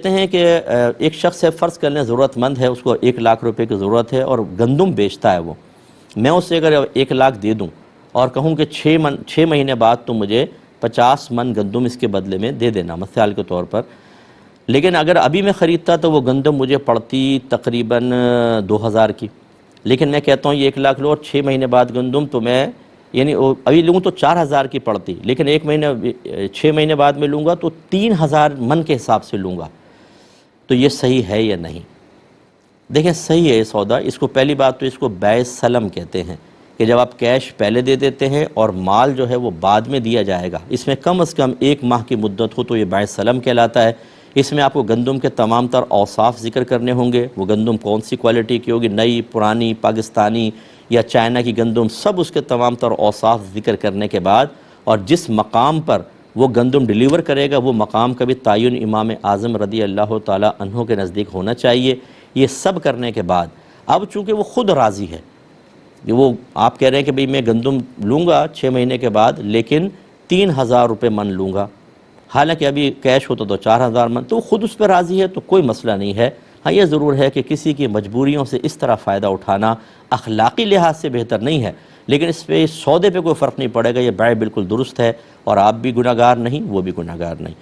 کہتے ہیں کہ ایک شخص ہے، فرض کر لیں ضرورت مند ہے، اس کو 1 لاکھ روپے کی ضرورت ہے اور گندم بیچتا ہے وہ. میں اسے اگر 1 لاکھ دے دوں اور کہوں کہ 6 مہینے بعد تو مجھے 50 من گندم اس کے بدلے میں دے دینا مثال کے طور پر، لیکن اگر ابھی میں خریدتا تو وہ گندم مجھے پڑتی تقریباً 2000 کی، لیکن میں کہتا ہوں یہ 1 لاکھ لو اور 6 مہینے بعد گندم تو میں یعنی ابھی لوں تو 4000 کی پڑتی، لیکن 6 مہینے بعد میں لوں گا تو 3000 من کے حساب سے لوں گا. تو یہ صحیح ہے یا نہیں؟ دیکھیں صحیح ہے یہ سودا. اس کو پہلی بات تو اس کو بیع سلم کہتے ہیں کہ جب آپ کیش پہلے دے دیتے ہیں اور مال جو ہے وہ بعد میں دیا جائے گا، اس میں کم از کم 1 ماہ کی مدت ہو تو یہ بیع سلم کہلاتا ہے. اس میں آپ کو گندم کے تمام تر اوصاف ذکر کرنے ہوں گے، وہ گندم کون سی کوالٹی کی ہوگی، نئی، پرانی، پاکستانی یا چائنا کی گندم، سب اس کے تمام تر اوصاف ذکر کرنے کے بعد اور جس مقام پر وہ گندم ڈیلیور کرے گا وہ مقام کا بھی تعین امام اعظم رضی اللہ تعالی عنہ کے نزدیک ہونا چاہیے. یہ سب کرنے کے بعد اب چونکہ وہ خود راضی ہے کہ وہ آپ کہہ رہے ہیں کہ بھئی میں گندم لوں گا 6 مہینے کے بعد لیکن 3000 روپے من لوں گا، حالانکہ ابھی کیش ہوتا تو 4000 من، تو خود اس پہ راضی ہے تو کوئی مسئلہ نہیں ہے. ہاں یہ ضرور ہے کہ کسی کی مجبوریوں سے اس طرح فائدہ اٹھانا اخلاقی لحاظ سے بہتر نہیں ہے، لیکن اس پہ سودے پہ کوئی فرق نہیں پڑے گا. یہ بیع بالکل درست ہے اور آپ بھی گناہگار نہیں، وہ بھی گناہگار نہیں.